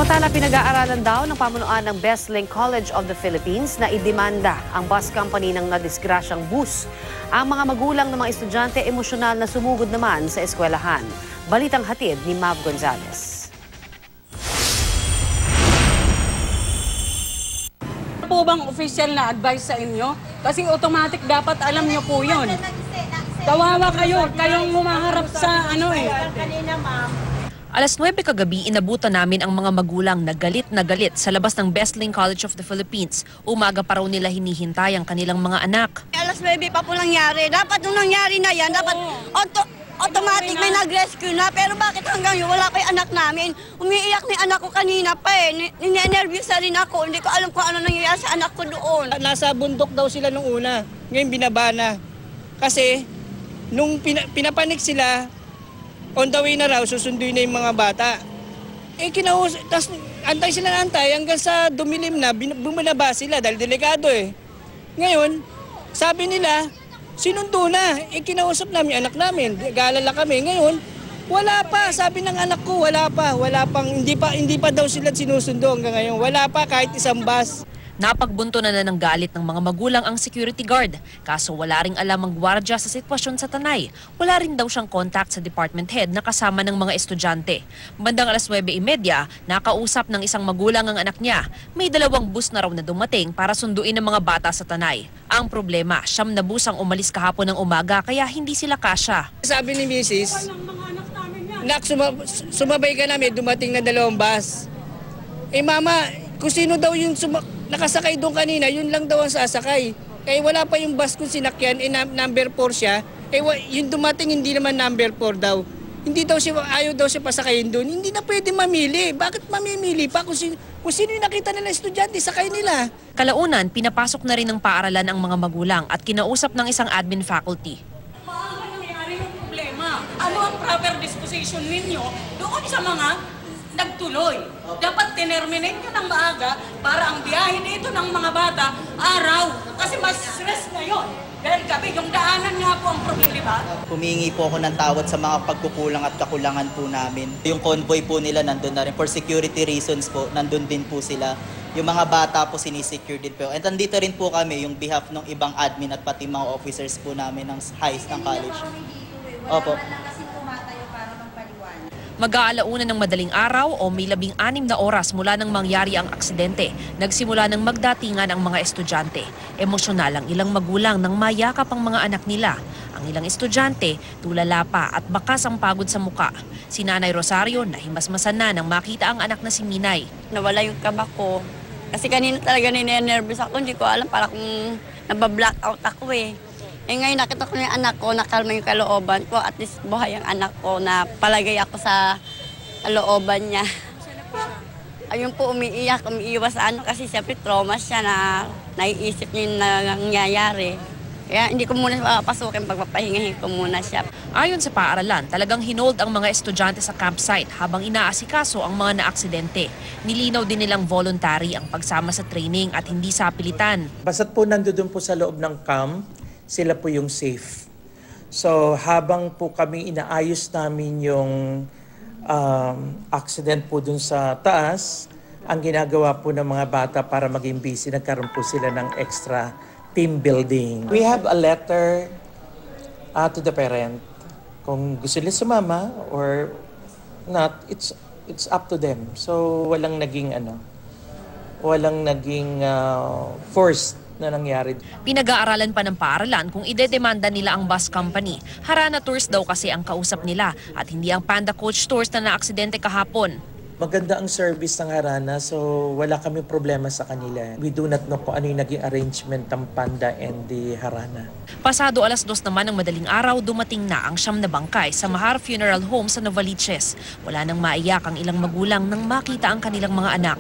Samantala, pinag-aaralan daw ng pamunuan ng Besling College of the Philippines na idemanda ang bus company ng nadisgrasyang bus. Ang mga magulang ng mga estudyante emosyonal na sumugod naman sa eskwelahan. Balitang hatid ni Mav Gonzalez. Po bang official na advice sa inyo? Kasi automatic dapat alam nyo po yun. Kawawa kayo, kayong humaharap sa Alas 9 kagabi, inabutan namin ang mga magulang na galit sa labas ng Besling College of the Philippines. Umaga pa raw nila hinihintay ang kanilang mga anak. Alas 9 pa po nangyari. Dapat nung nangyari na yan, dapat automatic may nag-rescue na. Pero bakit hanggang yun, wala pa yung anak namin? Umiiyak ni anak ko kanina pa eh. Ninenervyos na rin ako. Hindi ko alam kung ano nangyayari sa anak ko doon. Nasa bundok daw sila nung una. Ngayon binaba na. Kasi nung pinapanik sila, on the way na raw, susunduin na yung mga bata. Tapos antay sila na antay hanggang sa dumilim na, bumaba sila dahil delikado eh. Ngayon, sabi nila, sinundo na. Kinausap namin yung anak namin, gaalala kami. Ngayon, wala pa. Sabi ng anak ko, wala pang, hindi pa daw sila sinusundo hanggang ngayon. Wala pa kahit isang bus. Napagbunto na ng galit ng mga magulang ang security guard. Kaso wala ring alam ang gwardya sa sitwasyon sa Tanay. Wala rin daw siyang contact sa department head na kasama ng mga estudyante. Bandang alas 9:30, nakausap ng isang magulang ang anak niya. May 2 bus na raw na dumating para sunduin ang mga bata sa Tanay. Ang problema, 9 na bus ang umalis kahapon ng umaga kaya hindi sila kasya. Sabi ni Mrs., nak, sumabay ka namin, dumating na 2 bus. Mama, kung sino daw yung nakasakay doon kanina, yun lang daw ang sasakay. Wala pa yung bus kung sinakyan, number 4 siya. Yung dumating hindi naman number 4 daw. Hindi daw siya, ayaw daw siya pasakayin doon. Hindi na pwede mamili. Bakit mamimili pa kung sino yung nakita nila estudyante, sakay nila? Kalaunan, pinapasok na rin ng paaralan ang mga magulang at kinausap ng isang admin faculty. Paano nangyari yung problema? Ano ang proper disposition ninyo doon sa mga nagtuloy? Dapat tinerminate nyo ng maaga para ang biyahe dito ng mga bata araw. Kasi mas stress ngayon. Dahil gabi, yung daanan nga po ang problema. Humingi po ako ng tawad sa mga pagkukulang at kakulangan po namin. Yung convoy po nila nandun na rin. For security reasons po, nandun din po sila. Yung mga bata po sinisecure din po. At nandito rin po kami, yung behalf ng ibang admin at pati mga officers po namin ng highs ng college. Opo. Mag-aalauna ng madaling araw o may 16 na oras mula nang mangyari ang aksidente, nagsimula ng magdatingan ang mga estudyante. Emosyonal ang ilang magulang nang mayakap ang mga anak nila. Ang ilang estudyante, tulala pa at bakas ang pagod sa muka. Si Nanay Rosario nahimasmasan na nang makita ang anak na si Minay. Nawala yung kaba ko. Kasi kanina talaga ninenervyos ako. Hindi ko alam, para kung nabablack-out ako eh. Ngayon nakita ko na yung anak ko, nakalma yung kalooban ko. At least buhay ang anak ko na palagay ako sa kalooban niya. Ayun po, umiiwas sa kasi siyempre trauma siya na naiisip niya yung nangyayari. Kaya hindi ko muna papasukin, pagpapahingahin ko muna siya. Ayon sa paaralan, talagang hinold ang mga estudyante sa campsite habang inaasikaso ang mga naaksidente. Nilinaw din nilang voluntary ang pagsama sa training at hindi sa pilitan. Basta't po nandoon po sa loob ng camp, sila po yung safe. So habang po kami inaayos namin yung accident po dun sa taas, ang ginagawa po ng mga bata para maging busy, nagkaroon po sila ng extra team building. We have a letter to the parent. Kung gusto nila sumama or not, it's up to them. So walang naging forced na nangyari. Pinag-aaralan pa ng paaralan kung idedemanda nila ang bus company. Harana Tours daw kasi ang kausap nila at hindi ang Panda Coach Tours na naaksidente kahapon. Maganda ang service ng Harana, so wala kaming problema sa kanila. We do not know kung ano yung naging arrangement ng Panda and the Harana. Pasado alas 2 naman ng madaling araw, dumating na ang 9 na bangkay sa Mahar Funeral Home sa Novaliches. Wala nang maiyak ang ilang magulang nang makita ang kanilang mga anak.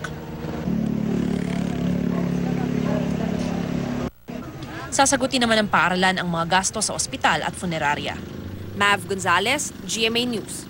Sasagutin naman ng paaralan ang mga gasto sa ospital at funeraria. Mav Gonzalez, GMA News.